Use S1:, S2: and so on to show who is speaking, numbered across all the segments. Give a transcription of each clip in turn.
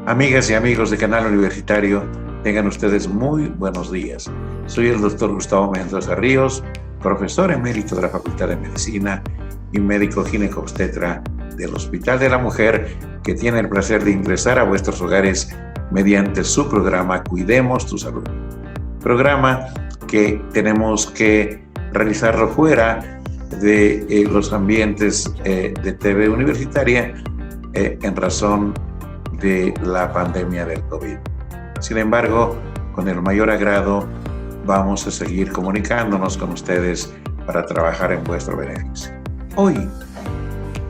S1: Amigas y amigos de Canal Universitario, tengan ustedes muy buenos días. Soy el doctor Gustavo Mendoza Ríos, profesor emérito de la Facultad de Medicina y médico ginecobstetra del Hospital de la Mujer, que tiene el placer de ingresar a vuestros hogares mediante su programa Cuidemos tu Salud. Programa que tenemos que realizarlo fuera de los ambientes de TV universitaria en razón de la pandemia del COVID. Sin embargo, con el mayor agrado vamos a seguir comunicándonos con ustedes para trabajar en vuestro beneficio. Hoy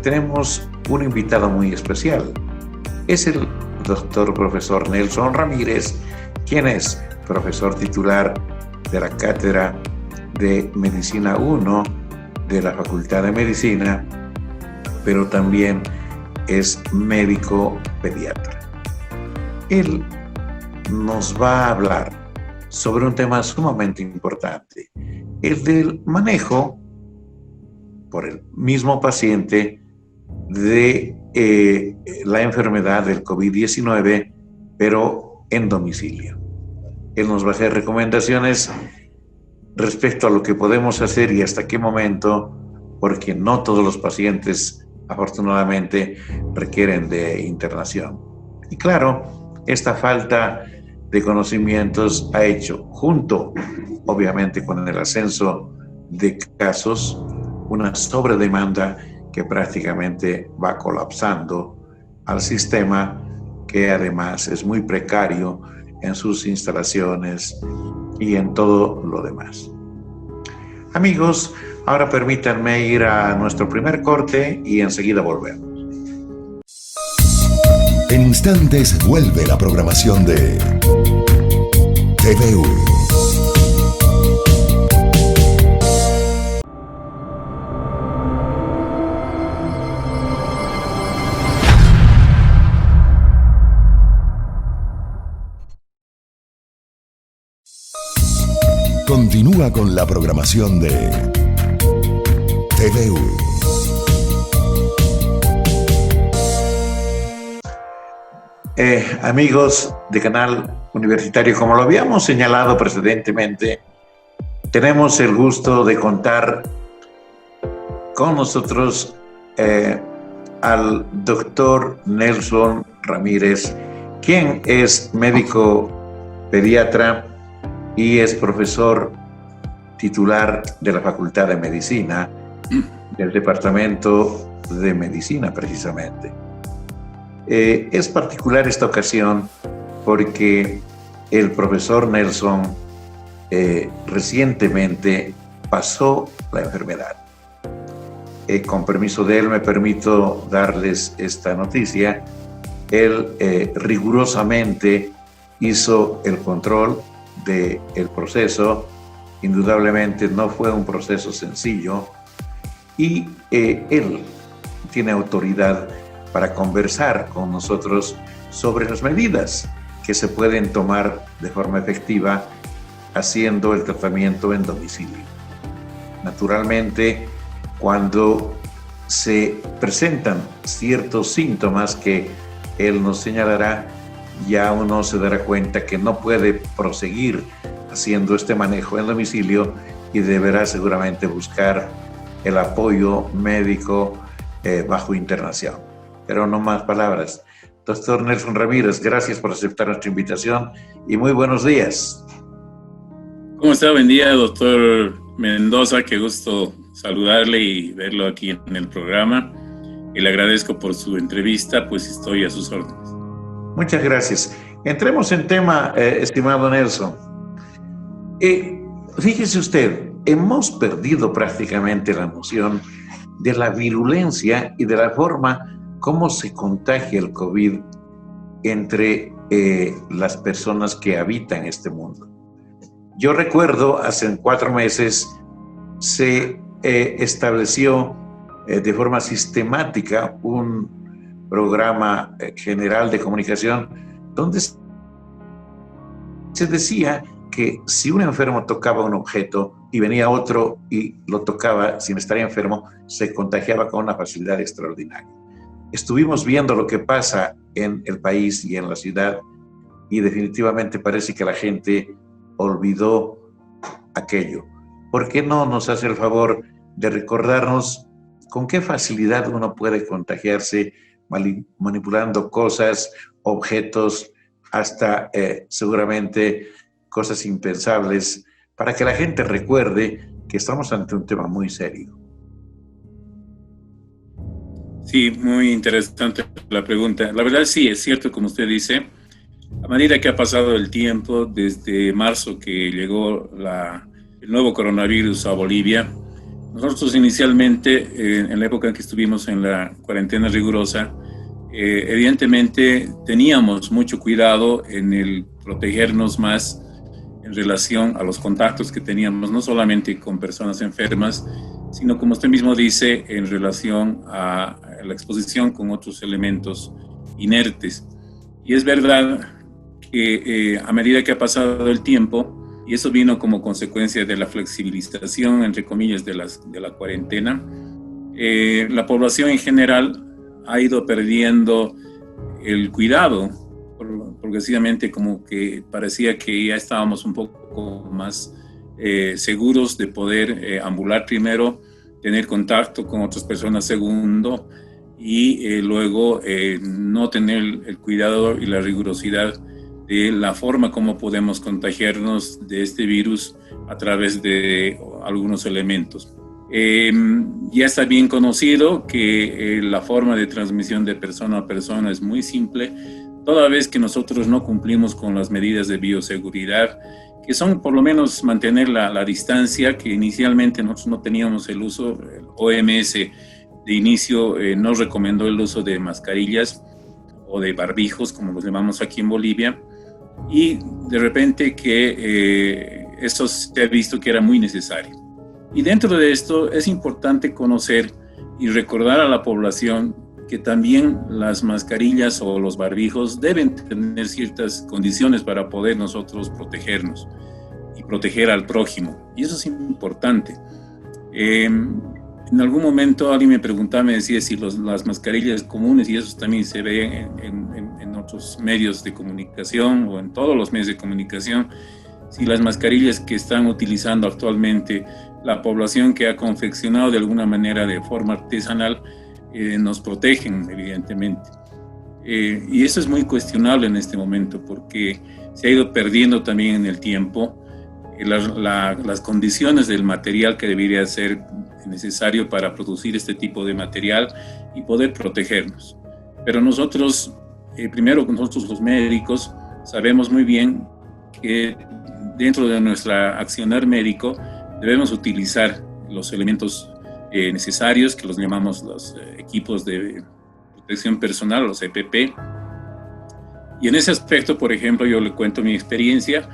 S1: tenemos un invitado muy especial. Es el doctor profesor Nelson Ramírez, quien es profesor titular de la Cátedra de Medicina 1 de la Facultad de Medicina, pero también es médico pediatra. Él nos va a hablar sobre un tema sumamente importante, el del manejo por el mismo paciente de la enfermedad del COVID-19, pero en domicilio. Él nos va a hacer recomendaciones respecto a lo que podemos hacer y hasta qué momento, porque no todos los pacientes, afortunadamente, requieren de internación. Y claro, esta falta de conocimientos ha hecho, junto, obviamente, con el ascenso de casos, una sobredemanda que prácticamente va colapsando al sistema, que además es muy precario en sus instalaciones y en todo lo demás. Amigos, ahora permítanme ir a nuestro primer corte y enseguida volvemos.
S2: En instantes vuelve la programación de TVU. Continúa con la programación de TVU.
S1: Amigos de Canal Universitario, como lo habíamos señalado precedentemente, tenemos el gusto de contar con nosotros al doctor Nelson Ramírez, quien es médico pediatra y es profesor titular de la Facultad de Medicina, del Departamento de Medicina precisamente. Es particular esta ocasión porque el profesor Nelson recientemente pasó la enfermedad. Con permiso de él me permito darles esta noticia. Él rigurosamente hizo el control del proceso. Indudablemente no fue un proceso sencillo y él tiene autoridad para conversar con nosotros sobre las medidas que se pueden tomar de forma efectiva haciendo el tratamiento en domicilio. Naturalmente, cuando se presentan ciertos síntomas que él nos señalará, ya uno se dará cuenta que no puede proseguir haciendo este manejo en domicilio y deberá seguramente buscar el apoyo médico bajo internación. Pero no más palabras. Doctor Nelson Ramírez, gracias por aceptar nuestra invitación y muy buenos días.
S3: ¿Cómo está? Buen día, doctor Mendoza. Qué gusto saludarle y verlo aquí en el programa. Y le agradezco por su entrevista, pues estoy a sus órdenes.
S1: Muchas gracias. Entremos en tema, estimado Nelson. Fíjese usted, hemos perdido prácticamente la noción de la virulencia y de la forma cómo se contagia el COVID entre las personas que habitan este mundo. Yo recuerdo, hace 4 meses se estableció de forma sistemática un programa general de comunicación donde se decía que si un enfermo tocaba un objeto y venía otro y lo tocaba sin estar enfermo, se contagiaba con una facilidad extraordinaria. estuvimos viendo lo que pasa en el país y en la ciudad y definitivamente parece que la gente olvidó aquello. ¿Por qué no nos hace el favor de recordarnos con qué facilidad uno puede contagiarse manipulando cosas, objetos, hasta seguramente cosas impensables, para que la gente recuerde que estamos ante un tema muy serio?
S3: Sí, muy interesante la pregunta. La verdad sí, es cierto, como usted dice, a medida que ha pasado el tiempo, desde marzo que llegó el nuevo coronavirus a Bolivia, nosotros inicialmente, en la época en que estuvimos en la cuarentena rigurosa, evidentemente teníamos mucho cuidado en el protegernos más en relación a los contactos que teníamos, no solamente con personas enfermas, sino, como usted mismo dice, en relación a la exposición con otros elementos inertes. Y es verdad que a medida que ha pasado el tiempo, y eso vino como consecuencia de la flexibilización, entre comillas, de la cuarentena, la población en general ha ido perdiendo el cuidado, progresivamente, como que parecía que ya estábamos un poco más seguros de poder ambular primero, tener contacto con otras personas segundo, y luego no tener el cuidado y la rigurosidad de la forma como podemos contagiarnos de este virus a través de algunos elementos. Ya está bien conocido que la forma de transmisión de persona a persona es muy simple, toda vez que nosotros no cumplimos con las medidas de bioseguridad, que son por lo menos mantener la distancia, que inicialmente nosotros no teníamos el uso. El OMS de inicio nos recomendó el uso de mascarillas o de barbijos, como los llamamos aquí en Bolivia, y de repente que eso se ha visto que era muy necesario. Y dentro de esto es importante conocer y recordar a la población que también las mascarillas o los barbijos deben tener ciertas condiciones para poder nosotros protegernos y proteger al prójimo. Y eso es importante. En algún momento alguien me preguntaba, me decía si las mascarillas comunes, y eso también se ve en otros medios de comunicación o en todos los medios de comunicación, si las mascarillas que están utilizando actualmente la población que ha confeccionado de alguna manera de forma artesanal nos protegen, evidentemente. Y eso es muy cuestionable en este momento, porque se ha ido perdiendo también en el tiempo las condiciones del material que debería ser necesario para producir este tipo de material y poder protegernos. Pero nosotros, primero nosotros los médicos, sabemos muy bien que dentro de nuestro accionar médico debemos utilizar los elementos necesarios, que los llamamos los equipos de protección personal, los EPP. Y en ese aspecto, por ejemplo, yo le cuento mi experiencia.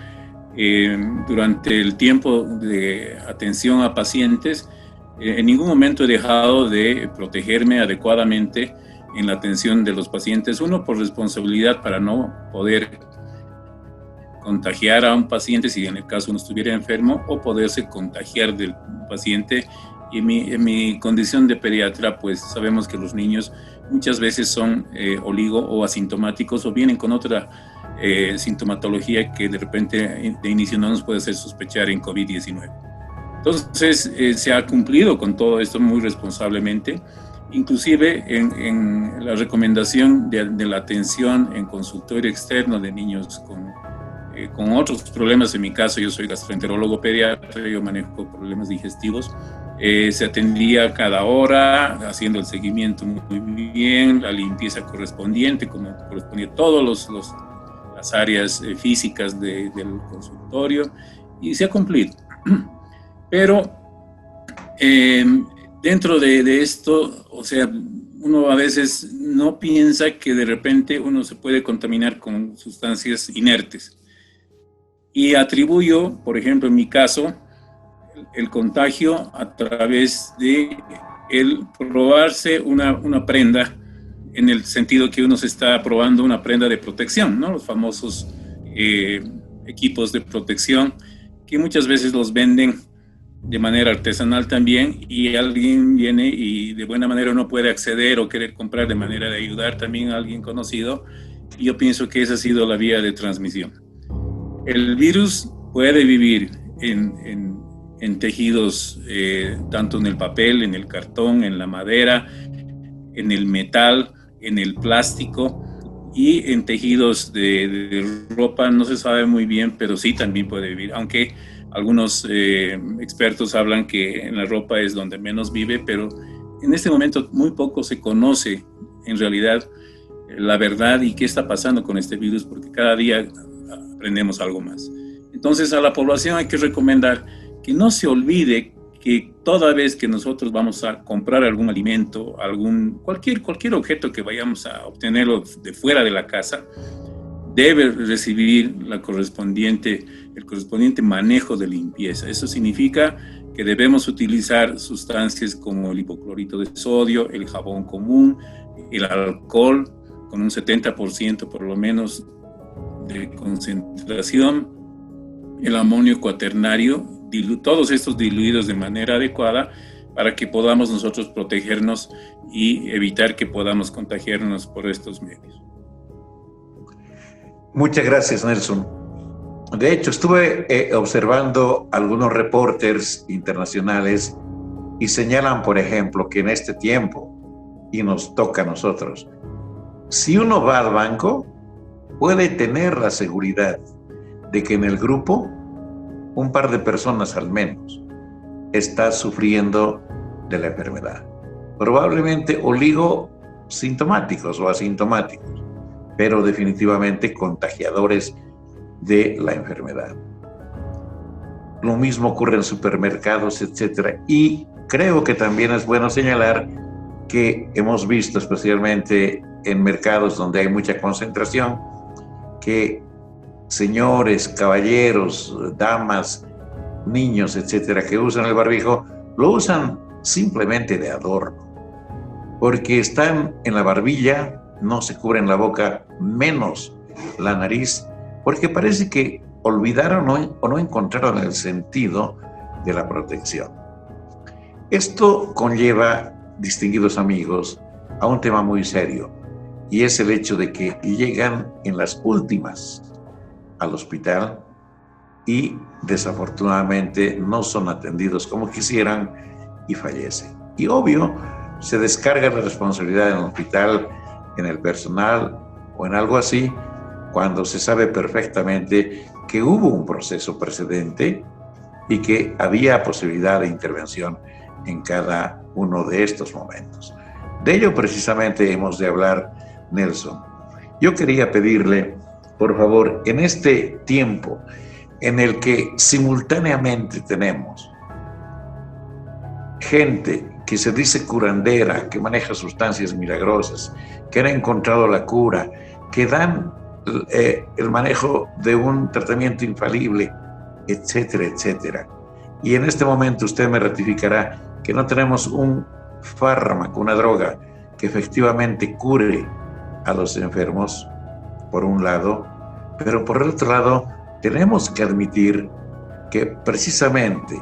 S3: Durante el tiempo de atención a pacientes, en ningún momento he dejado de protegerme adecuadamente en la atención de los pacientes. Uno, por responsabilidad para no poder contagiar a un paciente si en el caso uno estuviera enfermo, o poderse contagiar del paciente. Y en mi condición de pediatra, pues sabemos que los niños muchas veces son oligo o asintomáticos, o vienen con otra sintomatología que de repente de inicio no nos puede hacer sospechar en COVID-19. Entonces se ha cumplido con todo esto muy responsablemente, inclusive en la recomendación de la atención en consultorio externo de niños con otros problemas. En mi caso, yo soy gastroenterólogo pediatra, yo manejo problemas digestivos. Se atendía cada hora, haciendo el seguimiento muy bien, la limpieza correspondiente, como correspondía a todas las áreas físicas del consultorio, y se ha cumplido. Pero dentro de esto, o sea, uno a veces no piensa que de repente uno se puede contaminar con sustancias inertes. Y atribuyo, por ejemplo, en mi caso, el contagio a través de el probarse una prenda, en el sentido que uno se está probando una prenda de protección, ¿no? Los famosos equipos de protección, que muchas veces los venden de manera artesanal también, y alguien viene y de buena manera uno puede acceder o querer comprar de manera de ayudar también a alguien conocido. Y yo pienso que esa ha sido la vía de transmisión. El virus puede vivir en tejidos, tanto en el papel, en el cartón, en la madera, en el metal, en el plástico y en tejidos de ropa. No se sabe muy bien, pero sí también puede vivir, aunque algunos expertos hablan que en la ropa es donde menos vive, pero en este momento muy poco se conoce en realidad la verdad y qué está pasando con este virus, porque cada día aprendemos algo más. Entonces a la población hay que recomendar que no se olvide que toda vez que nosotros vamos a comprar algún alimento, cualquier objeto que vayamos a obtenerlo de fuera de la casa, debe recibir el correspondiente manejo de limpieza. Eso significa que debemos utilizar sustancias como el hipoclorito de sodio, el jabón común, el alcohol con un 70% por lo menos de concentración, el amonio cuaternario, todos estos diluidos de manera adecuada para que podamos nosotros protegernos y evitar que podamos contagiarnos por estos medios.
S1: Muchas gracias, Nelson. De hecho, estuve observando algunos reporters internacionales y señalan, por ejemplo, que en este tiempo, y nos toca a nosotros, si uno va al banco, puede tener la seguridad de que en el grupo un par de personas al menos está sufriendo de la enfermedad. Probablemente oligosintomáticos o asintomáticos, pero definitivamente contagiadores de la enfermedad. Lo mismo ocurre en supermercados, etcétera. Y creo que también es bueno señalar que hemos visto, especialmente en mercados donde hay mucha concentración, que señores, caballeros, damas, niños, etcétera, que usan el barbijo, lo usan simplemente de adorno, porque están en la barbilla, no se cubren la boca, menos la nariz, porque parece que olvidaron o no encontraron el sentido de la protección. Esto conlleva, distinguidos amigos, a un tema muy serio, y es el hecho de que llegan en las últimas al hospital y desafortunadamente no son atendidos como quisieran y fallecen. Y obvio, se descarga la responsabilidad en el hospital, en el personal o en algo así, cuando se sabe perfectamente que hubo un proceso precedente y que había posibilidad de intervención en cada uno de estos momentos. De ello precisamente hemos de hablar, Nelson. Yo quería pedirle, por favor, en este tiempo en el que simultáneamente tenemos gente que se dice curandera, que maneja sustancias milagrosas, que han encontrado la cura, que dan el manejo de un tratamiento infalible, etcétera, etcétera. Y en este momento usted me ratificará que no tenemos un fármaco, una droga que efectivamente cure a los enfermos, por un lado, pero por el otro lado tenemos que admitir que precisamente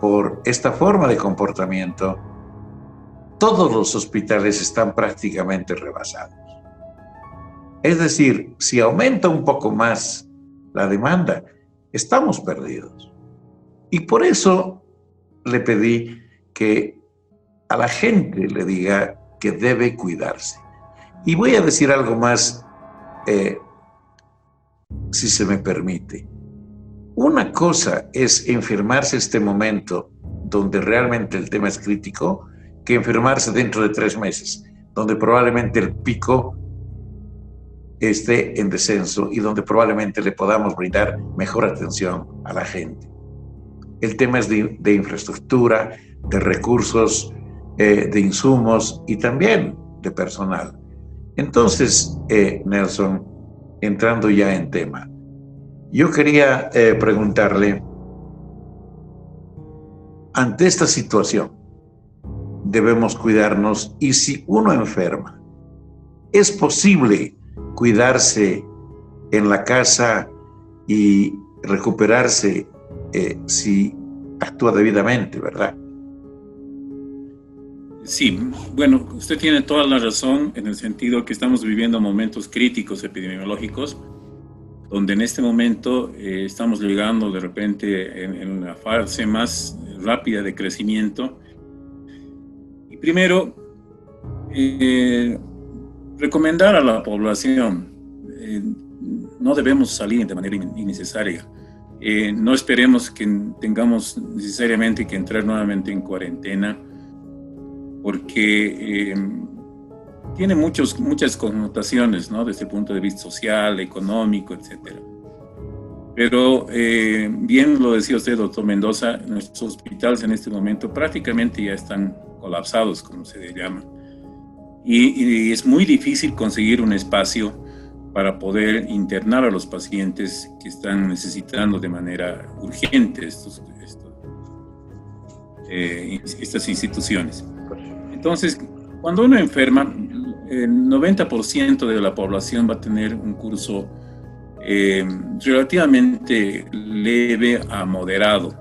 S1: por esta forma de comportamiento todos los hospitales están prácticamente rebasados. Es decir, si aumenta un poco más la demanda, estamos perdidos. Y por eso le pedí que a la gente le diga que debe cuidarse. Y voy a decir algo más, si se me permite. Una cosa es enfermarse en este momento, donde realmente el tema es crítico, que enfermarse dentro de 3 meses, donde probablemente el pico esté en descenso y donde probablemente le podamos brindar mejor atención a la gente. El tema es de infraestructura, de recursos, de insumos y también de personal. Entonces, Nelson, entrando ya en tema, yo quería preguntarle, ante esta situación, debemos cuidarnos y si uno enferma, ¿es posible cuidarse en la casa y recuperarse si actúa debidamente, ¿verdad?
S3: Sí, bueno, usted tiene toda la razón en el sentido que estamos viviendo momentos críticos epidemiológicos, donde en este momento estamos llegando de repente en una fase más rápida de crecimiento. Y primero, recomendar a la población, no debemos salir de manera innecesaria. No esperemos que tengamos necesariamente que entrar nuevamente en cuarentena, porque tiene muchas connotaciones, ¿no? Desde el punto de vista social, económico, etc. Pero bien lo decía usted, doctor Mendoza, nuestros hospitales en este momento prácticamente ya están colapsados, como se llama. Y es muy difícil conseguir un espacio para poder internar a los pacientes que están necesitando de manera urgente estas instituciones. Entonces, cuando uno enferma, el 90% de la población va a tener un curso relativamente leve a moderado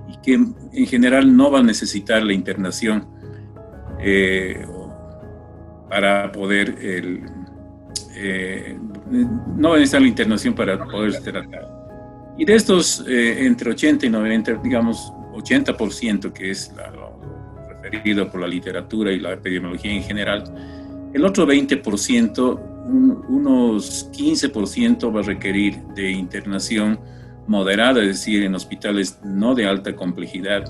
S3: y que en general no va a necesitar la internación para poder no va a necesitar la internación para poder tratar. Y de estos entre 80 y 90, digamos 80%, que es lo referido por la literatura y la epidemiología en general, el otro 20%, unos 15% va a requerir de internación moderada, es decir, en hospitales no de alta complejidad,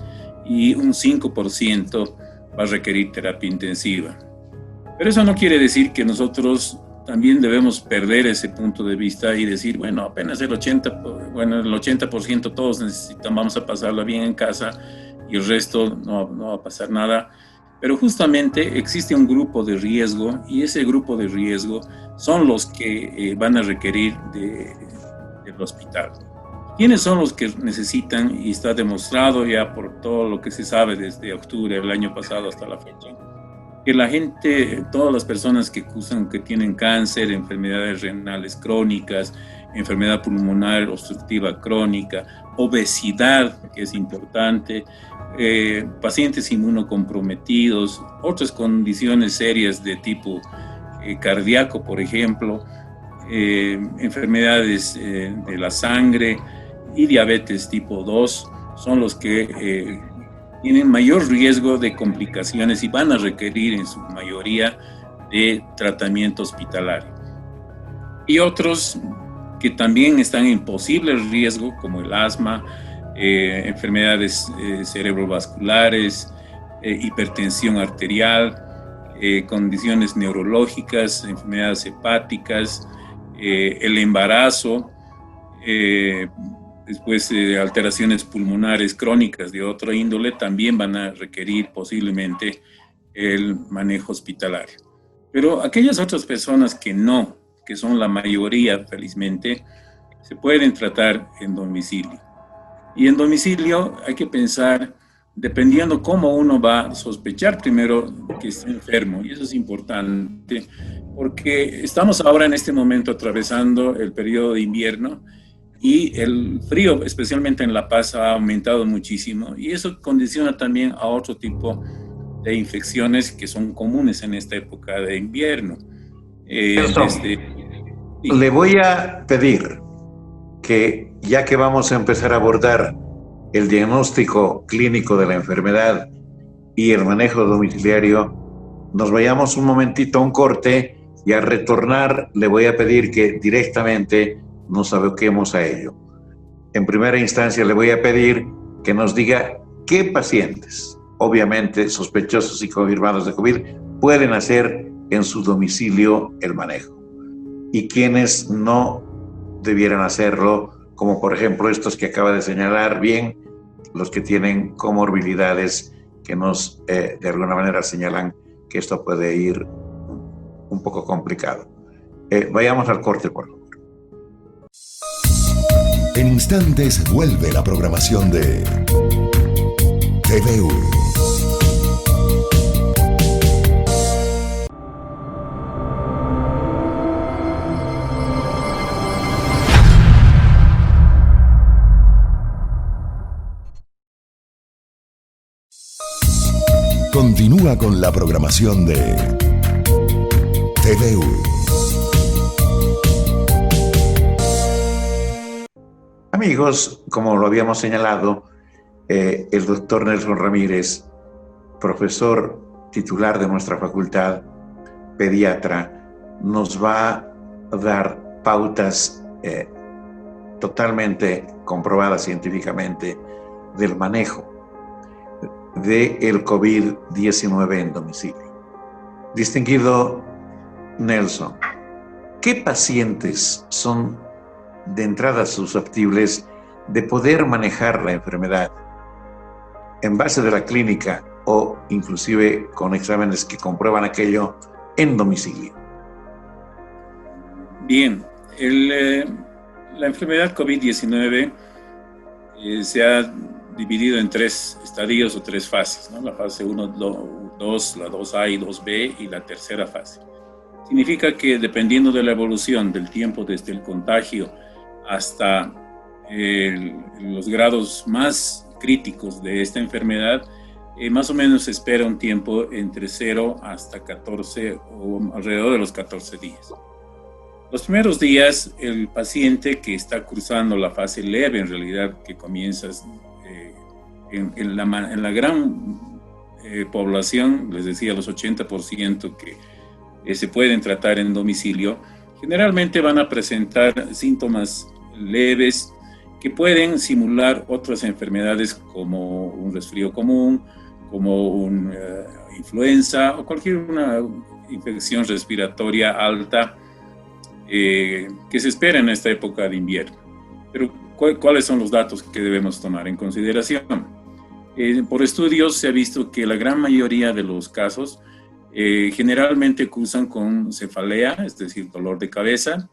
S3: y un 5% va a requerir terapia intensiva. Pero eso no quiere decir que nosotros también debemos perder ese punto de vista y decir, bueno, apenas el 80% todos necesitamos, vamos a pasarla bien en casa y el resto no va a pasar nada. Pero justamente existe un grupo de riesgo y ese grupo de riesgo son los que van a requerir del hospital. ¿Quiénes son los que necesitan? Y está demostrado ya por todo lo que se sabe desde octubre del año pasado hasta la fecha, que la gente, todas las personas que tienen cáncer, enfermedades renales crónicas, enfermedad pulmonar obstructiva crónica, obesidad, que es importante, pacientes inmunocomprometidos, otras condiciones serias de tipo cardíaco, por ejemplo, enfermedades de la sangre y diabetes tipo 2, son los que tienen mayor riesgo de complicaciones y van a requerir en su mayoría de tratamiento hospitalario. Y otros que también están en posible riesgo, como el asma, enfermedades cerebrovasculares, hipertensión arterial, condiciones neurológicas, enfermedades hepáticas, el embarazo, después alteraciones pulmonares crónicas de otra índole, también van a requerir posiblemente el manejo hospitalario. Pero aquellas otras personas que no, que son la mayoría felizmente, se pueden tratar en domicilio. Y en domicilio hay que pensar, dependiendo cómo uno va a sospechar primero que está enfermo, y eso es importante, porque estamos ahora en este momento atravesando el periodo de invierno y el frío, especialmente en La Paz, ha aumentado muchísimo y eso condiciona también a otro tipo de infecciones que son comunes en esta época de invierno.
S1: Le voy a pedir que, ya que vamos a empezar a abordar el diagnóstico clínico de la enfermedad y el manejo domiciliario, nos vayamos un momentito a un corte y al retornar le voy a pedir que directamente nos aboquemos a ello. En primera instancia le voy a pedir que nos diga qué pacientes, obviamente sospechosos y confirmados de COVID, pueden hacer en su domicilio el manejo y quienes no debieran hacerlo, como por ejemplo estos que acaba de señalar bien, los que tienen comorbilidades que nos de alguna manera señalan que esto puede ir un poco complicado. Vayamos al corte, por favor.
S2: En instantes vuelve la programación de TVU. Continúa con la programación de TVU.
S1: Amigos, como lo habíamos señalado, el doctor Nelson Ramírez, profesor titular de nuestra facultad, pediatra, nos va a dar pautas totalmente comprobadas científicamente del manejo del COVID-19 en domicilio. Distinguido Nelson, ¿qué pacientes son de entrada susceptibles de poder manejar la enfermedad en base de la clínica o inclusive con exámenes que comprueban aquello en domicilio?
S3: Bien, la enfermedad COVID-19 se ha dividido en 3 estadios o 3 fases, ¿no? La fase 1, 2, la 2A y 2B y la tercera fase. Significa que dependiendo de la evolución del tiempo desde el contagio hasta los grados más críticos de esta enfermedad, más o menos se espera un tiempo entre 0 hasta 14 o alrededor de los 14 días. Los primeros días, el paciente que está cruzando la fase leve, en realidad, que comienza en la gran población, les decía, los 80% que se pueden tratar en domicilio, generalmente van a presentar síntomas leves que pueden simular otras enfermedades como un resfrío común, como una influenza o cualquier una infección respiratoria alta que se espera en esta época de invierno. Pero ¿cuáles son los datos que debemos tomar en consideración? Por estudios se ha visto que la gran mayoría de los casos generalmente cursan con cefalea, es decir, dolor de cabeza.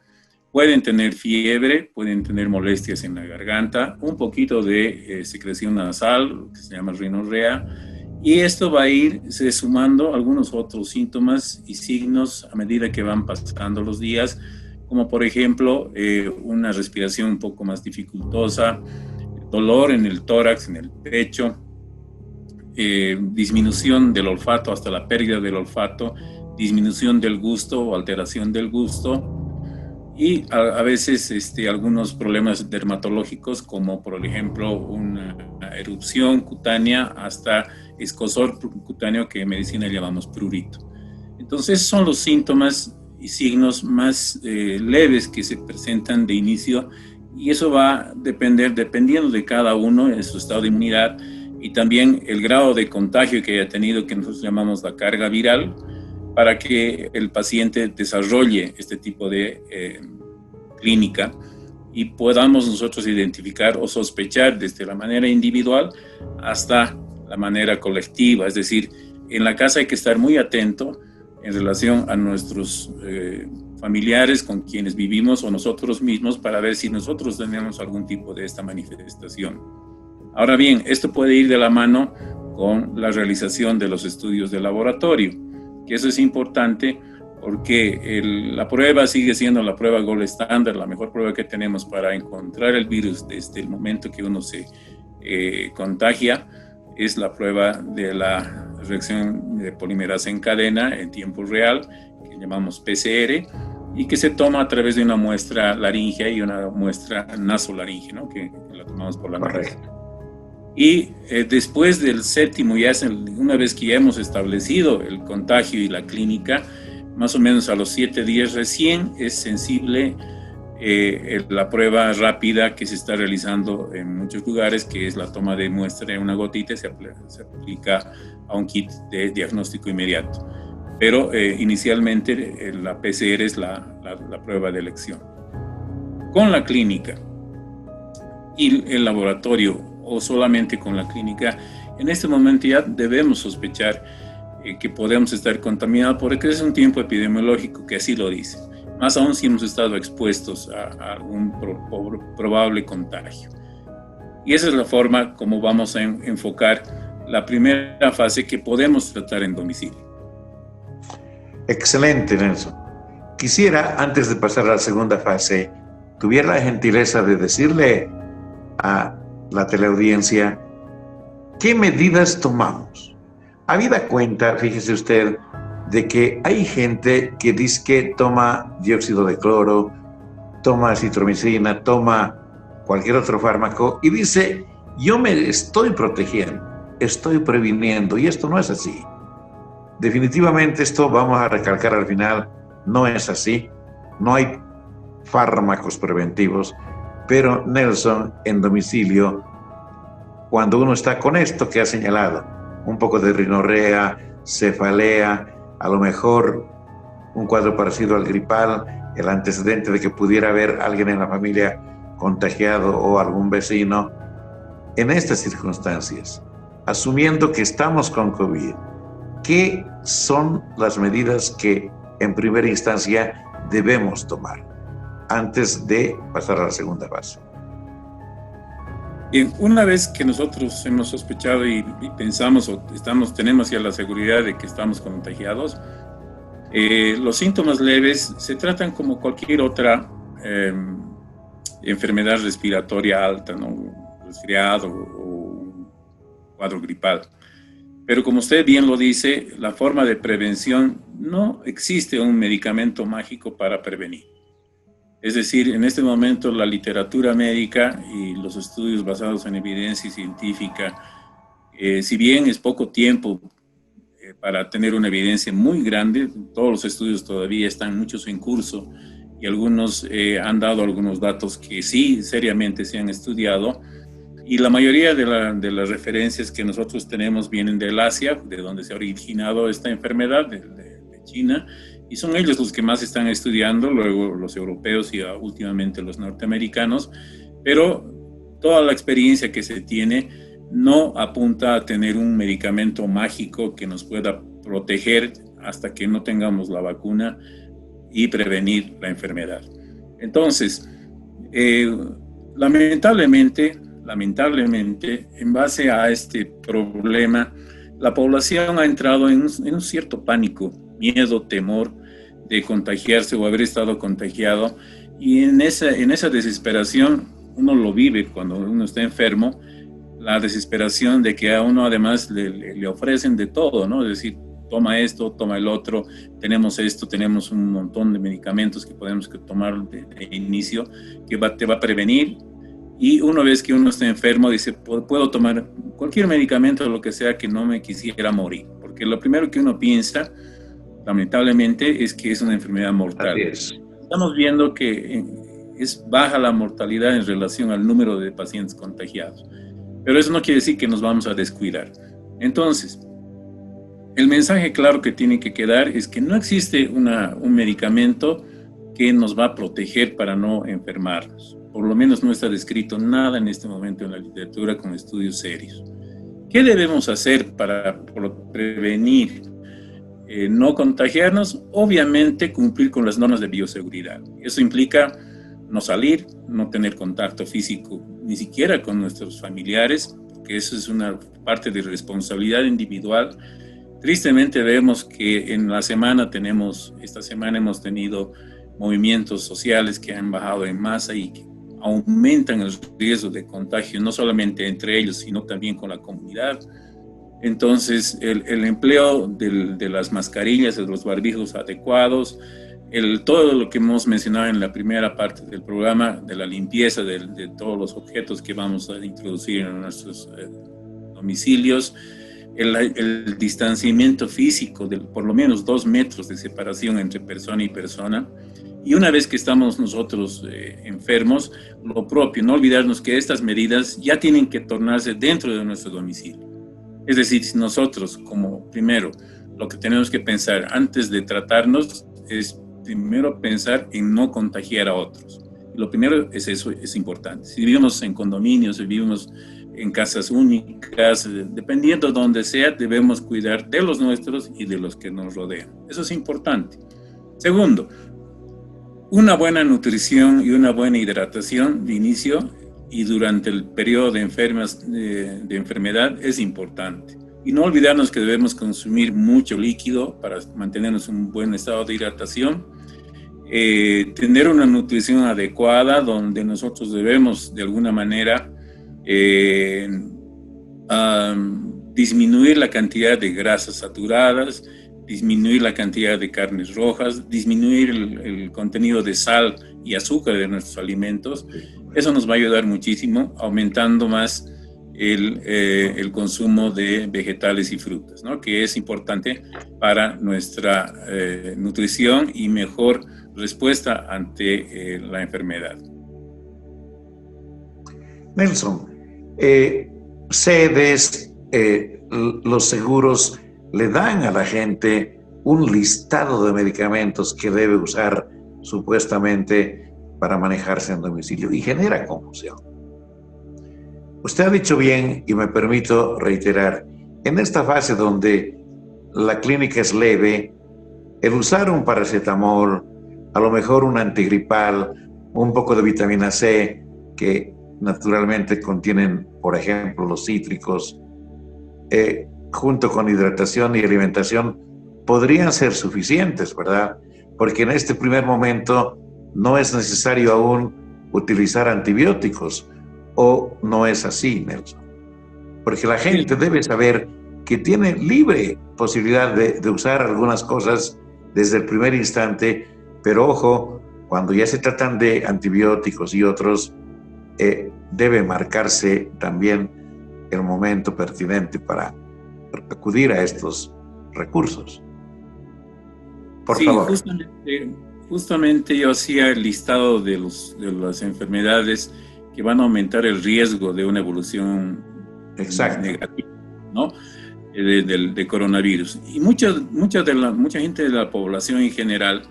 S3: Pueden tener fiebre, pueden tener molestias en la garganta, un poquito de secreción nasal, que se llama rinorrea, y esto va a irse sumando algunos otros síntomas y signos a medida que van pasando los días, como por ejemplo una respiración un poco más dificultosa, dolor en el tórax, en el pecho, disminución del olfato hasta la pérdida del olfato, disminución del gusto o alteración del gusto, y a veces algunos problemas dermatológicos como por ejemplo una erupción cutánea hasta escozor cutáneo que en medicina llamamos prurito. Entonces son los síntomas y signos más leves que se presentan de inicio, y eso va a depender, dependiendo de cada uno en su estado de inmunidad y también el grado de contagio que haya tenido, que nosotros llamamos la carga viral, para que el paciente desarrolle este tipo de clínica y podamos nosotros identificar o sospechar desde la manera individual hasta la manera colectiva. Es decir, en la casa hay que estar muy atento en relación a nuestros familiares con quienes vivimos o nosotros mismos para ver si nosotros tenemos algún tipo de esta manifestación. Ahora bien, esto puede ir de la mano con la realización de los estudios de laboratorio, que eso es importante porque la prueba sigue siendo la prueba gold estándar, la mejor prueba que tenemos para encontrar el virus desde el momento que uno se contagia, es la prueba de la reacción de polimerasa en cadena en tiempo real, que llamamos PCR, y que se toma a través de una muestra laríngea y una muestra nasolaríngea, ¿no? que la tomamos por la nariz. Y después del séptimo, una vez que ya hemos establecido el contagio y la clínica, más o menos a los 7 días recién es sensible la prueba rápida que se está realizando en muchos lugares, que es la toma de muestra en una gotita y se aplica a un kit de diagnóstico inmediato. Pero inicialmente la PCR es la prueba de elección. Con la clínica y el laboratorio, o solamente con la clínica, en este momento ya debemos sospechar que podemos estar contaminados, porque es un tiempo epidemiológico que así lo dice, más aún si hemos estado expuestos a algún probable contagio. Y esa es la forma como vamos a enfocar la primera fase que podemos tratar en domicilio.
S1: Excelente, Nelson. Quisiera, antes de pasar a la segunda fase, tuviera la gentileza de decirle a la teleaudiencia qué medidas tomamos Habida cuenta, fíjese usted, de que hay gente que dice que toma dióxido de cloro, toma citromicina, toma cualquier otro fármaco y dice, yo me estoy protegiendo, estoy previniendo, y esto no es así. Definitivamente esto, vamos a recalcar al final, no es así. No hay fármacos preventivos, pero Nelson, en domicilio, cuando uno está con esto que ha señalado, un poco de rinorrea, cefalea, a lo mejor un cuadro parecido al gripal, el antecedente de que pudiera haber alguien en la familia contagiado o algún vecino, en estas circunstancias, asumiendo que estamos con COVID, ¿qué son las medidas que en primera instancia debemos tomar antes de pasar a la segunda fase?
S3: Bien, una vez que nosotros hemos sospechado y pensamos o tenemos ya la seguridad de que estamos contagiados, los síntomas leves se tratan como cualquier otra enfermedad respiratoria alta, ¿no? Resfriado o cuadro gripal. Pero como usted bien lo dice, la forma de prevención, no existe un medicamento mágico para prevenir. Es decir, en este momento la literatura médica y los estudios basados en evidencia científica, si bien es poco tiempo para tener una evidencia muy grande, todos los estudios todavía están muchos en curso y algunos han dado algunos datos que sí seriamente se han estudiado, y la mayoría de las referencias que nosotros tenemos vienen del Asia, de donde se ha originado esta enfermedad, de China, y son ellos los que más están estudiando, luego los europeos y últimamente los norteamericanos, pero toda la experiencia que se tiene no apunta a tener un medicamento mágico que nos pueda proteger hasta que no tengamos la vacuna y prevenir la enfermedad. Entonces, lamentablemente, en base a este problema, la población ha entrado en un cierto pánico, miedo, temor de contagiarse o haber estado contagiado, y en esa desesperación uno lo vive cuando uno está enfermo, la desesperación de que a uno además le ofrecen de todo, ¿no? Es decir, toma esto, toma el otro, tenemos esto, tenemos un montón de medicamentos que podemos tomar de inicio que te va a prevenir. Y una vez que uno está enfermo, dice, puedo tomar cualquier medicamento, lo que sea, que no me quisiera morir. Porque lo primero que uno piensa, lamentablemente, es que es una enfermedad mortal. Estamos viendo que es baja la mortalidad en relación al número de pacientes contagiados. Pero eso no quiere decir que nos vamos a descuidar. Entonces, el mensaje claro que tiene que quedar es que no existe un medicamento que nos va a proteger para no enfermarnos. Por lo menos no está descrito nada en este momento en la literatura con estudios serios. ¿Qué debemos hacer para prevenir no contagiarnos? Obviamente cumplir con las normas de bioseguridad. Eso implica no salir, no tener contacto físico ni siquiera con nuestros familiares, porque eso es una parte de responsabilidad individual. Tristemente vemos que en la semana esta semana hemos tenido movimientos sociales que han bajado en masa y que aumentan el riesgo de contagio, no solamente entre ellos, sino también con la comunidad. Entonces, el empleo de las mascarillas, de los barbijos adecuados, todo lo que hemos mencionado en la primera parte del programa, de la limpieza de todos los objetos que vamos a introducir en nuestros domicilios, el distanciamiento físico de por lo menos 2 metros de separación entre persona y persona. Y una vez que estamos nosotros enfermos, lo propio, no olvidarnos que estas medidas ya tienen que tornarse dentro de nuestro domicilio. Es decir, nosotros, como primero, lo que tenemos que pensar antes de tratarnos es primero pensar en no contagiar a otros. Lo primero es eso, es importante. Si vivimos en condominios, si vivimos en casas únicas, dependiendo de donde sea, debemos cuidar de los nuestros y de los que nos rodean. Eso es importante. Segundo, una buena nutrición y una buena hidratación de inicio y durante el periodo de enfermedad es importante. Y no olvidarnos que debemos consumir mucho líquido para mantenernos en un buen estado de hidratación. Tener una nutrición adecuada donde nosotros debemos de alguna manera disminuir la cantidad de grasas saturadas, disminuir la cantidad de carnes rojas, disminuir el contenido de sal y azúcar de nuestros alimentos. Eso nos va a ayudar muchísimo, aumentando más el consumo de vegetales y frutas, ¿no? Que es importante para nuestra nutrición y mejor respuesta ante la enfermedad.
S1: Nelson, sedes, los seguros le dan a la gente un listado de medicamentos que debe usar supuestamente para manejarse en domicilio y genera confusión. Usted ha dicho bien, y me permito reiterar, en esta fase donde la clínica es leve, el usar un paracetamol, a lo mejor un antigripal, un poco de vitamina C, que naturalmente contienen, por ejemplo, los cítricos, junto con hidratación y alimentación, podrían ser suficientes, ¿verdad? Porque en este primer momento no es necesario aún utilizar antibióticos, ¿o no es así, Nelson? Porque la gente debe saber que tiene libre posibilidad de usar algunas cosas desde el primer instante, pero ojo, cuando ya se tratan de antibióticos y otros, debe marcarse también el momento pertinente para acudir a estos recursos. Por favor.
S3: Justamente yo hacía el listado de las enfermedades que van a aumentar el riesgo de una evolución negativa, ¿no? de coronavirus. Y mucha gente de la población en general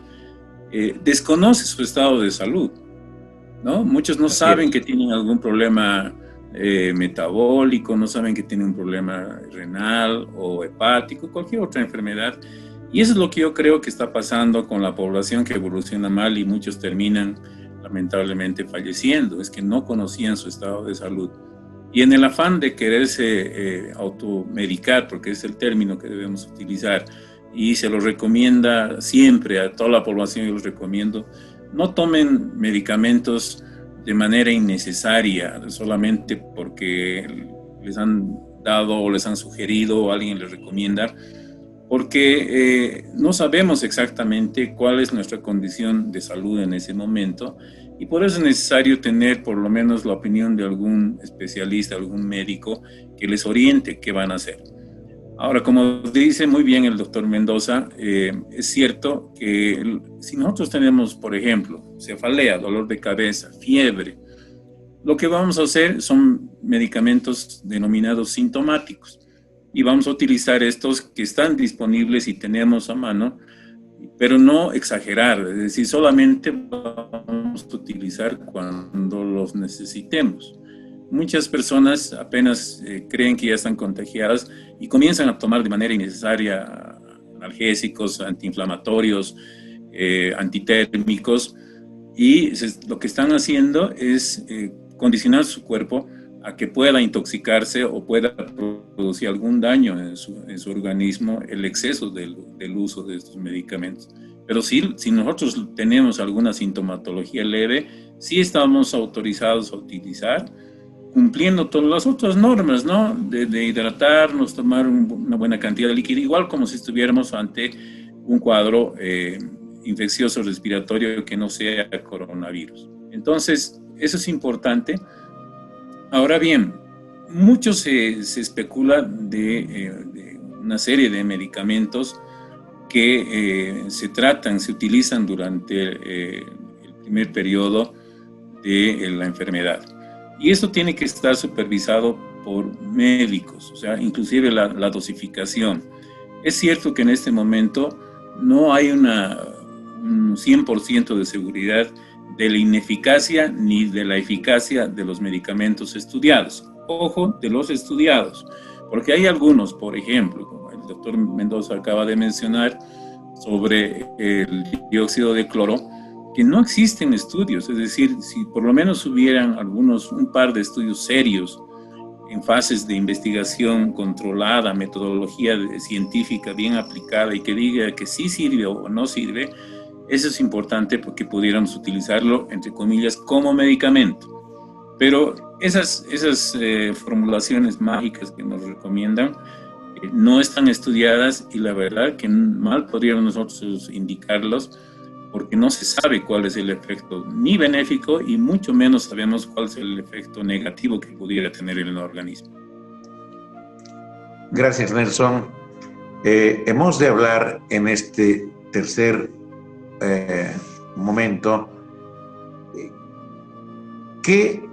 S3: desconoce su estado de salud, ¿no? Muchos no saben que tienen algún problema metabólico, no saben que tienen un problema renal o hepático, cualquier otra enfermedad. Y eso es lo que yo creo que está pasando con la población que evoluciona mal y muchos terminan lamentablemente falleciendo. Es que no conocían su estado de salud. Y en el afán de quererse automedicar, porque es el término que debemos utilizar, y se lo recomienda siempre a toda la población, yo los recomiendo, no tomen medicamentos de manera innecesaria, solamente porque les han dado o les han sugerido o alguien les recomienda, porque no sabemos exactamente cuál es nuestra condición de salud en ese momento, y por eso es necesario tener por lo menos la opinión de algún especialista, algún médico que les oriente qué van a hacer. Ahora, como dice muy bien el doctor Mendoza, es cierto que si nosotros tenemos, por ejemplo, cefalea, dolor de cabeza, fiebre, lo que vamos a hacer son medicamentos denominados sintomáticos. Y vamos a utilizar estos que están disponibles y tenemos a mano, pero no exagerar, es decir, solamente vamos a utilizar cuando los necesitemos. Muchas personas apenas creen que ya están contagiadas y comienzan a tomar de manera innecesaria analgésicos, antiinflamatorios, antitérmicos, y lo que están haciendo es condicionar su cuerpo a que pueda intoxicarse o pueda producir algún daño en su organismo el exceso del uso de estos medicamentos. Pero si nosotros tenemos alguna sintomatología leve, sí estamos autorizados a utilizar, cumpliendo todas las otras normas, ¿no? De hidratarnos, tomar una buena cantidad de líquido, igual como si estuviéramos ante un cuadro infeccioso respiratorio que no sea coronavirus. Entonces, eso es importante. Ahora bien, mucho se especula de una serie de medicamentos que se utilizan durante el primer periodo de la enfermedad. Y esto tiene que estar supervisado por médicos, o sea, inclusive la dosificación. Es cierto que en este momento no hay un 100% de seguridad de la ineficacia ni de la eficacia de los medicamentos estudiados. Ojo, de los estudiados, porque hay algunos, por ejemplo, como el doctor Mendoza acaba de mencionar, sobre el dióxido de cloro, que no existen estudios, es decir, si por lo menos hubieran un par de estudios serios en fases de investigación controlada, metodología científica bien aplicada y que diga que sí sirve o no sirve, eso es importante porque pudiéramos utilizarlo, entre comillas, como medicamento. Pero esas formulaciones mágicas que nos recomiendan no están estudiadas y la verdad que mal podríamos nosotros indicarlos porque no se sabe cuál es el efecto ni benéfico y mucho menos sabemos cuál es el efecto negativo que pudiera tener en el organismo.
S1: Gracias, Nelson. Hemos de hablar en este tercer momento qué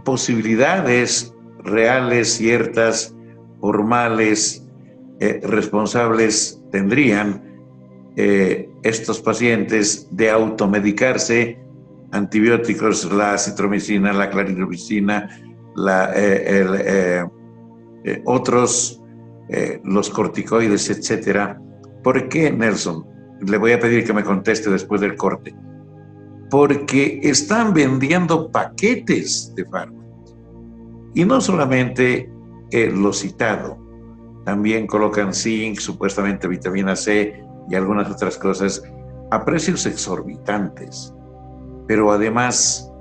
S1: posibilidades reales, ciertas, formales, responsables tendrían estos pacientes de automedicarse antibióticos, la acitromicina, la clarithromicina, otros, los corticoides, etcétera. ¿Por qué, Nelson? Le voy a pedir que me conteste después del corte. Porque están vendiendo paquetes de fármacos. Y no solamente lo citado, también colocan zinc, supuestamente vitamina C y algunas otras cosas a precios exorbitantes. Pero además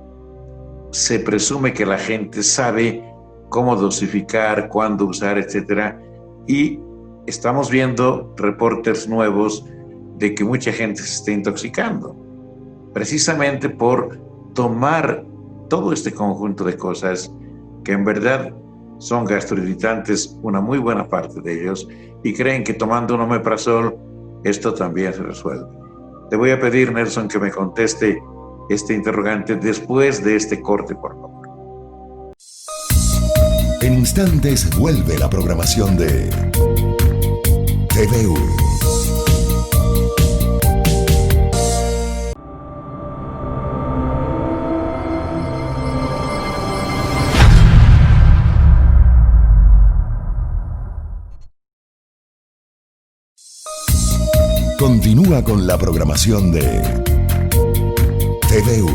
S1: se presume que la gente sabe cómo dosificar, cuándo usar, etcétera. Y estamos viendo reportes nuevos de que mucha gente se está intoxicando, precisamente por tomar todo este conjunto de cosas que en verdad son gastroirritantes, una muy buena parte de ellos, y creen que tomando un omeprazol esto también se resuelve. Te voy a pedir, Nelson, que me conteste este interrogante después de este corte, por favor.
S2: En instantes vuelve la programación de TVU. Continúa con la programación de TVU.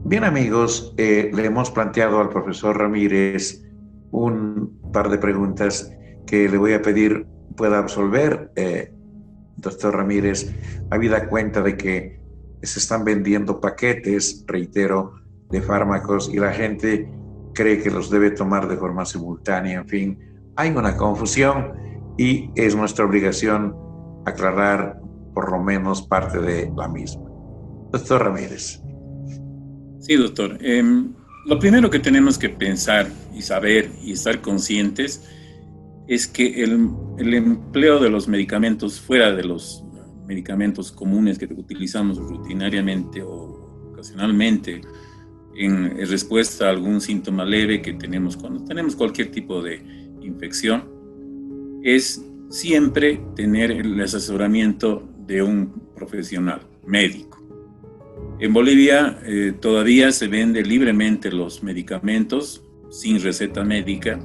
S1: Bien, amigos, le hemos planteado al profesor Ramírez un par de preguntas que le voy a pedir pueda absolver, doctor Ramírez, habida cuenta de que se están vendiendo paquetes, reitero, de fármacos y la gente cree que los debe tomar de forma simultánea. En fin, hay una confusión y es nuestra obligación aclarar por lo menos parte de la misma. Doctor Ramírez.
S3: Sí, doctor. Lo primero que tenemos que pensar y saber y estar conscientes es que el empleo de los medicamentos fuera de los medicamentos comunes que utilizamos rutinariamente o ocasionalmente en respuesta a algún síntoma leve que tenemos cuando tenemos cualquier tipo de infección, es siempre tener el asesoramiento de un profesional médico. En Bolivia todavía se vende libremente los medicamentos sin receta médica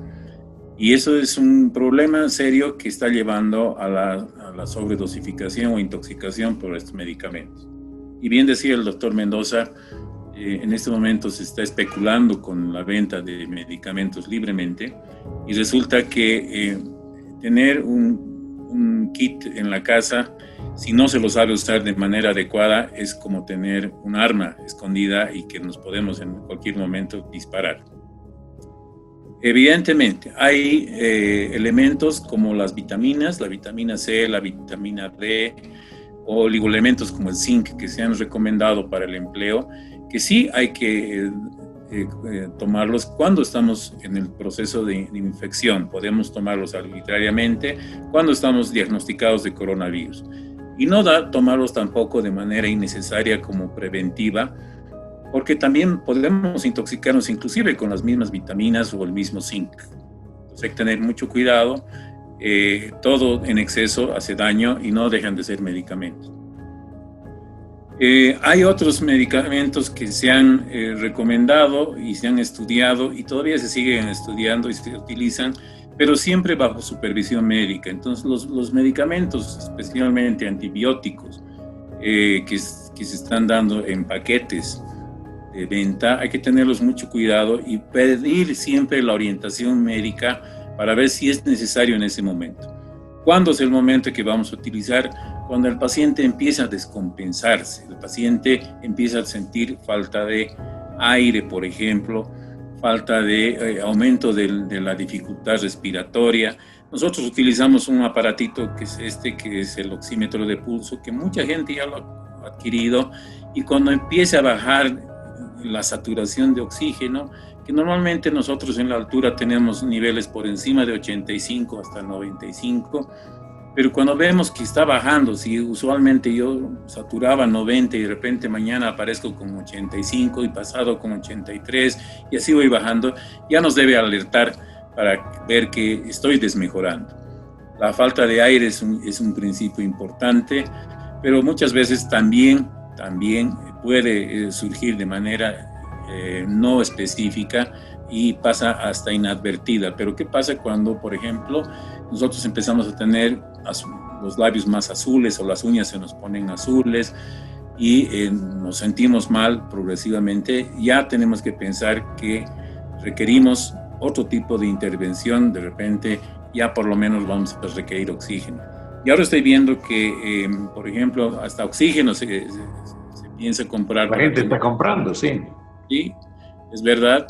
S3: y eso es un problema serio que está llevando a la sobredosificación o intoxicación por estos medicamentos. Y bien decía el doctor Mendoza, en este momento se está especulando con la venta de medicamentos libremente y resulta que tener un kit en la casa, si no se lo sabe usar de manera adecuada, es como tener un arma escondida y que nos podemos en cualquier momento disparar. Evidentemente, hay elementos como las vitaminas, la vitamina C, la vitamina D, o oligoelementos como el zinc que se han recomendado para el empleo, que sí hay que tomarlos cuando estamos en el proceso de infección. Podemos tomarlos arbitrariamente cuando estamos diagnosticados de coronavirus. Y no tomarlos tampoco de manera innecesaria como preventiva, porque también podemos intoxicarnos inclusive con las mismas vitaminas o el mismo zinc. Entonces hay que tener mucho cuidado. Todo en exceso hace daño y no dejan de ser medicamentos. Hay otros medicamentos que se han recomendado y se han estudiado y todavía se siguen estudiando y se utilizan, pero siempre bajo supervisión médica. Entonces los medicamentos, especialmente antibióticos, que se están dando en paquetes de venta, hay que tenerlos mucho cuidado y pedir siempre la orientación médica para ver si es necesario en ese momento. ¿Cuándo es el momento que vamos a utilizar? Cuando el paciente empieza a descompensarse, el paciente empieza a sentir falta de aire, por ejemplo, falta de aumento de la dificultad respiratoria. Nosotros utilizamos un aparatito que es el oxímetro de pulso, que mucha gente ya lo ha adquirido, y cuando empieza a bajar la saturación de oxígeno, que normalmente nosotros en la altura tenemos niveles por encima de 85 hasta 95, pero cuando vemos que está bajando, si usualmente yo saturaba 90 y de repente mañana aparezco con 85 y pasado con 83 y así voy bajando, ya nos debe alertar para ver que estoy desmejorando. La falta de aire es un principio importante, pero muchas veces también puede surgir de manera no específica y pasa hasta inadvertida. Pero ¿qué pasa cuando, por ejemplo, nosotros empezamos a tener los labios más azules o las uñas se nos ponen azules y nos sentimos mal progresivamente? Ya tenemos que pensar que requerimos otro tipo de intervención. De repente ya por lo menos vamos a requerir oxígeno. Y ahora estoy viendo que, por ejemplo, hasta oxígeno se piensa comprar.
S1: La gente está comprando, sí.
S3: Sí, es verdad.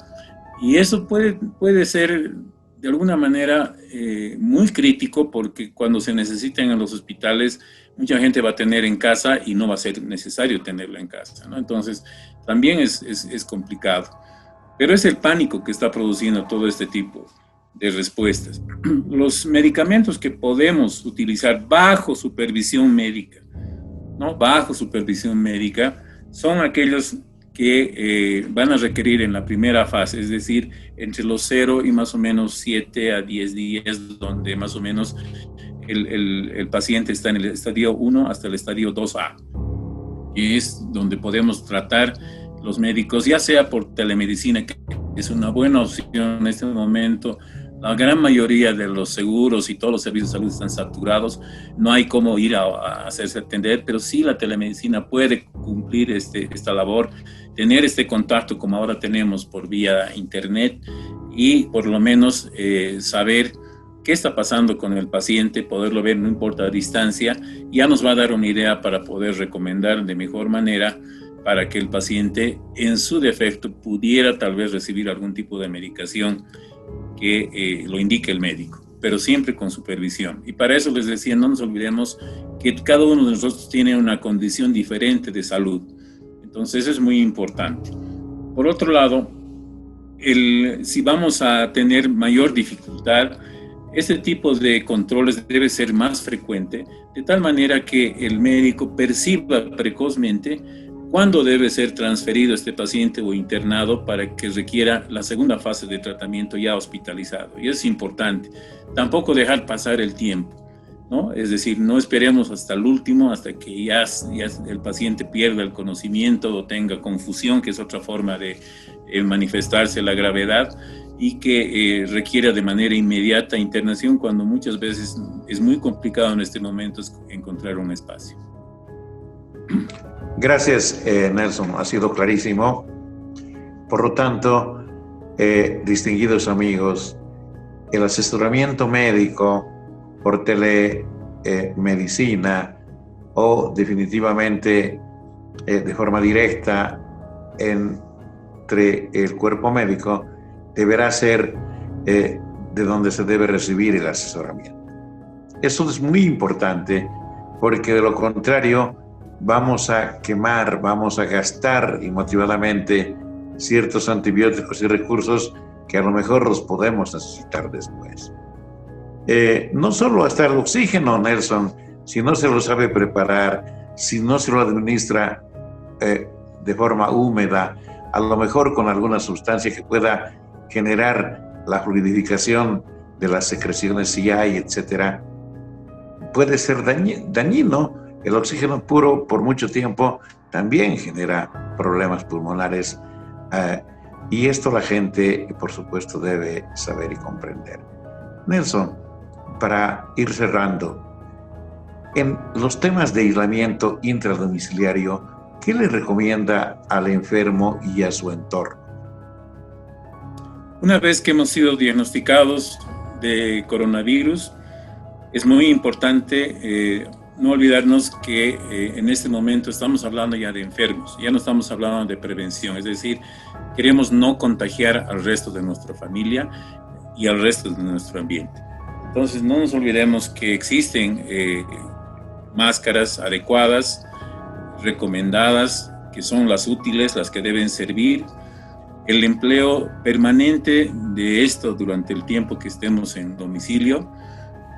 S3: Y eso puede ser de alguna manera muy crítico, porque cuando se necesitan en los hospitales, mucha gente va a tener en casa y no va a ser necesario tenerlo en casa, ¿no? Entonces, también es complicado. Pero es el pánico que está produciendo todo este tipo de respuestas. Los medicamentos que podemos utilizar bajo supervisión médica, ¿no? Bajo supervisión médica, son aquellos que van a requerir en la primera fase, es decir, entre los 0 y más o menos 7 a 10 días, donde más o menos el paciente está en el estadio 1 hasta el estadio 2A, que es donde podemos tratar los médicos, ya sea por telemedicina, que es una buena opción en este momento. La gran mayoría de los seguros y todos los servicios de salud están saturados, no hay cómo ir a hacerse atender, pero sí la telemedicina puede cumplir esta labor, tener este contacto como ahora tenemos por vía internet y por lo menos saber qué está pasando con el paciente, poderlo ver, no importa la distancia, ya nos va a dar una idea para poder recomendar de mejor manera para que el paciente en su defecto pudiera tal vez recibir algún tipo de medicación que lo indique el médico, pero siempre con supervisión. Y para eso les decía, no nos olvidemos que cada uno de nosotros tiene una condición diferente de salud. Entonces es muy importante. Por otro lado, si vamos a tener mayor dificultad, este tipo de controles debe ser más frecuente, de tal manera que el médico perciba precozmente cuándo debe ser transferido este paciente o internado para que requiera la segunda fase de tratamiento ya hospitalizado. Y es importante. Tampoco dejar pasar el tiempo, ¿no? Es decir, no esperemos hasta el último, hasta que ya el paciente pierda el conocimiento o tenga confusión, que es otra forma de manifestarse la gravedad, y que requiera de manera inmediata internación, cuando muchas veces es muy complicado en este momento encontrar un espacio.
S1: Gracias, Nelson, ha sido clarísimo. Por lo tanto, distinguidos amigos, el asesoramiento médico por telemedicina o definitivamente de forma directa entre el cuerpo médico deberá ser de donde se debe recibir el asesoramiento. Eso es muy importante, porque de lo contrario vamos a quemar, vamos a gastar inmotivadamente ciertos antibióticos y recursos que a lo mejor los podemos necesitar después. No solo hasta el oxígeno, Nelson, si no se lo sabe preparar, si no se lo administra de forma húmeda, a lo mejor con alguna sustancia que pueda generar la fluidificación de las secreciones si hay, etcétera, puede ser dañino. El oxígeno puro por mucho tiempo también genera problemas pulmonares y esto la gente, por supuesto, debe saber y comprender. Nelson, para ir cerrando, en los temas de aislamiento intradomiciliario, ¿qué le recomienda al enfermo y a su entorno?
S3: Una vez que hemos sido diagnosticados de coronavirus, es muy importante no olvidarnos que en este momento estamos hablando ya de enfermos, ya no estamos hablando de prevención, es decir, queremos no contagiar al resto de nuestra familia y al resto de nuestro ambiente. Entonces no nos olvidemos que existen máscaras adecuadas, recomendadas, que son las útiles, las que deben servir. El empleo permanente de esto durante el tiempo que estemos en domicilio.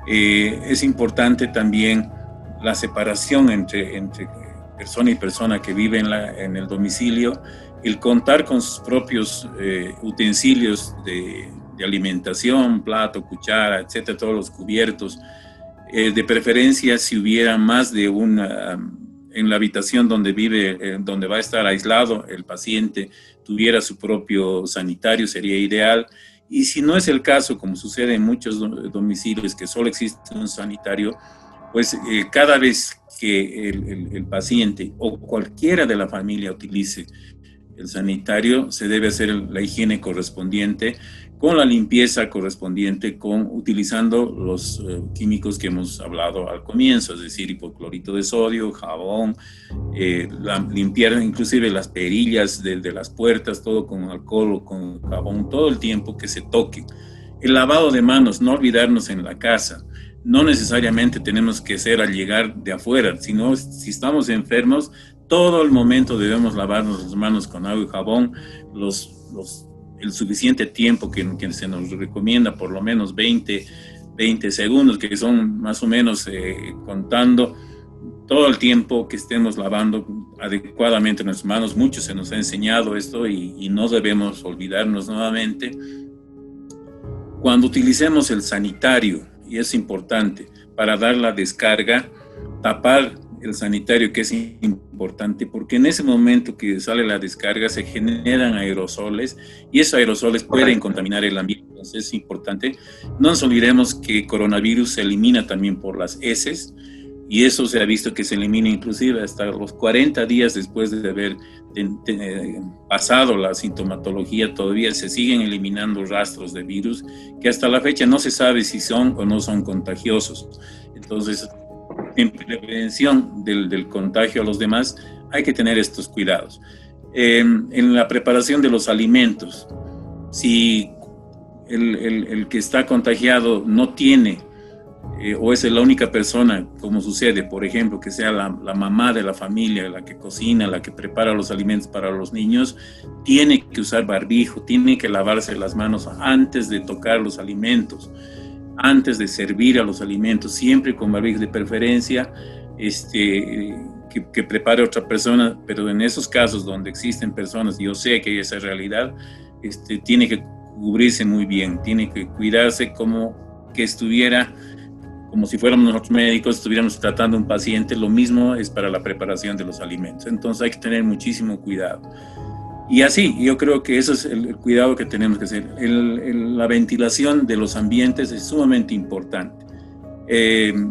S3: Es importante también la separación entre persona y persona que vive en el domicilio, el contar con sus propios utensilios de alimentación, plato, cuchara, etcétera, todos los cubiertos. De preferencia, si hubiera más de una en la habitación donde vive, donde va a estar aislado el paciente, tuviera su propio sanitario, sería ideal. Y si no es el caso, como sucede en muchos domicilios que solo existe un sanitario, pues cada vez que el paciente o cualquiera de la familia utilice el sanitario, se debe hacer la higiene correspondiente, con la limpieza correspondiente, utilizando los químicos que hemos hablado al comienzo, es decir, hipoclorito de sodio, jabón, limpiar inclusive las perillas de las puertas, todo con alcohol o con jabón, todo el tiempo que se toque. El lavado de manos, no olvidarnos en la casa. No necesariamente tenemos que ser al llegar de afuera, sino si estamos enfermos, todo el momento debemos lavarnos las manos con agua y jabón, el suficiente tiempo que se nos recomienda, por lo menos 20 segundos, que son más o menos contando todo el tiempo que estemos lavando adecuadamente nuestras manos. Mucho se nos ha enseñado esto y no debemos olvidarnos nuevamente. Cuando utilicemos el sanitario, y es importante, para dar la descarga, tapar el sanitario, que es importante, porque en ese momento que sale la descarga se generan aerosoles y esos aerosoles pueden contaminar el ambiente. Entonces es importante. No nos olvidemos que coronavirus se elimina también por las heces, y eso se ha visto que se elimina inclusive hasta los 40 días después de haber pasado la sintomatología. Todavía se siguen eliminando rastros de virus que hasta la fecha no se sabe si son o no son contagiosos. Entonces, en prevención del contagio a los demás, hay que tener estos cuidados. En la preparación de los alimentos, si el que está contagiado no tiene o es la única persona, como sucede, por ejemplo, que sea la mamá de la familia, la que cocina, la que prepara los alimentos para los niños, tiene que usar barbijo, tiene que lavarse las manos antes de tocar los alimentos, antes de servir a los alimentos, siempre con barbijo, de preferencia que prepare otra persona, pero en esos casos donde existen personas, yo sé que hay esa realidad, tiene que cubrirse muy bien, tiene que cuidarse como que estuviera, como si fuéramos nosotros médicos, estuviéramos tratando a un paciente. Lo mismo es para la preparación de los alimentos. Entonces hay que tener muchísimo cuidado. Y así, yo creo que eso es el cuidado que tenemos que hacer. La ventilación de los ambientes es sumamente importante.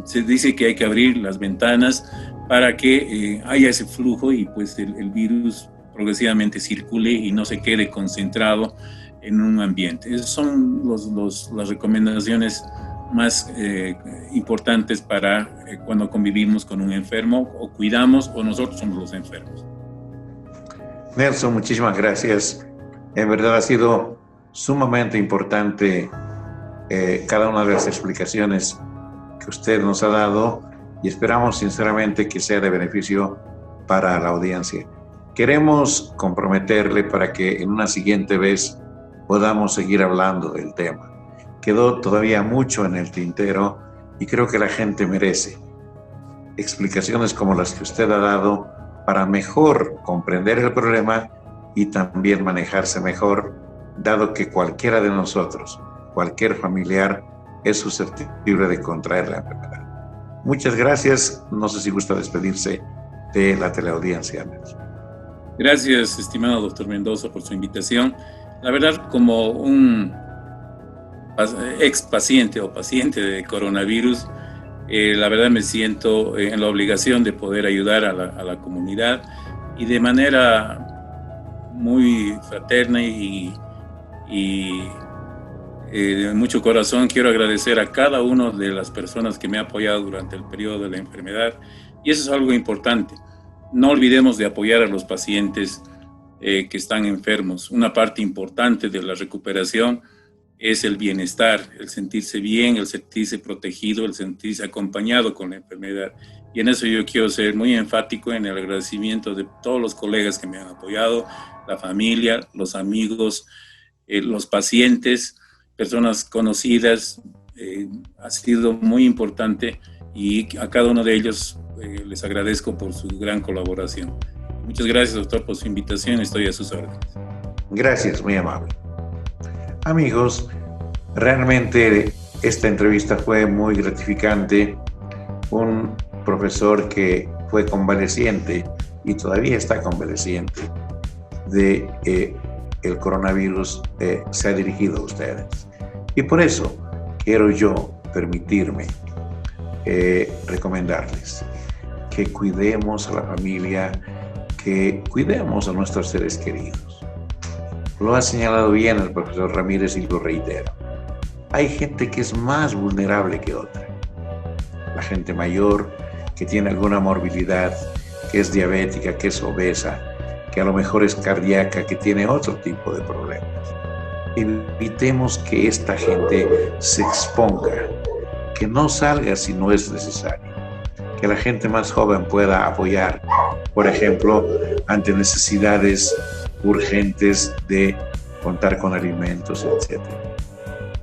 S3: Se dice que hay que abrir las ventanas para que haya ese flujo y pues el virus progresivamente circule y no se quede concentrado en un ambiente. Esas son las recomendaciones más importantes para cuando convivimos con un enfermo, o cuidamos, o nosotros somos los enfermos.
S1: Nelson, muchísimas gracias. En verdad ha sido sumamente importante cada una de las explicaciones que usted nos ha dado, y esperamos sinceramente que sea de beneficio para la audiencia. Queremos comprometerle para que en una siguiente vez podamos seguir hablando del tema. Quedó todavía mucho en el tintero y creo que la gente merece explicaciones como las que usted ha dado para mejor comprender el problema y también manejarse mejor, dado que cualquiera de nosotros, cualquier familiar, es susceptible de contraer la enfermedad. Muchas gracias. No sé si gusta despedirse de la teleaudiencia.
S3: Gracias, estimado doctor Mendoza, por su invitación. La verdad, como un ex paciente o paciente de coronavirus, la verdad me siento en la obligación de poder ayudar a la comunidad, y de manera muy fraterna y de mucho corazón quiero agradecer a cada una de las personas que me ha apoyado durante el periodo de la enfermedad, y eso es algo importante. No olvidemos de apoyar a los pacientes que están enfermos. Una parte importante de la recuperación es el bienestar, el sentirse bien, el sentirse protegido, el sentirse acompañado con la enfermedad. Y en eso yo quiero ser muy enfático en el agradecimiento de todos los colegas que me han apoyado, la familia, los amigos, los pacientes, personas conocidas. Ha sido muy importante y a cada uno de ellos les agradezco por su gran colaboración. Muchas gracias, doctor, por su invitación. Estoy a sus órdenes.
S1: Gracias, muy amable. Amigos, realmente esta entrevista fue muy gratificante. Un profesor que fue convaleciente y todavía está convaleciente de el coronavirus se ha dirigido a ustedes. Y por eso quiero yo permitirme recomendarles que cuidemos a la familia, que cuidemos a nuestros seres queridos. Lo ha señalado bien el profesor Ramírez y lo reitero. Hay gente que es más vulnerable que otra. La gente mayor que tiene alguna morbilidad, que es diabética, que es obesa, que a lo mejor es cardíaca, que tiene otro tipo de problemas. Evitemos que esta gente se exponga, que no salga si no es necesario, que la gente más joven pueda apoyar, por ejemplo, ante necesidades urgentes de contar con alimentos, etc.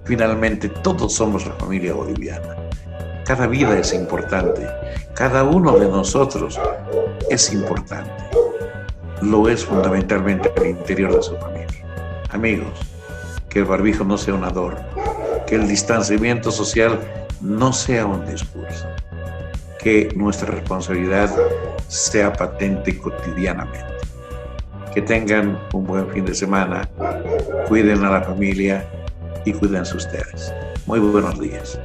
S1: Finalmente, todos somos la familia boliviana. Cada vida es importante, cada uno de nosotros es importante. Lo es fundamentalmente al interior de su familia. Amigos, que el barbijo no sea un adorno, que el distanciamiento social no sea un discurso, que nuestra responsabilidad sea patente cotidianamente. Que tengan un buen fin de semana, cuiden a la familia y cuídense ustedes. Muy buenos días.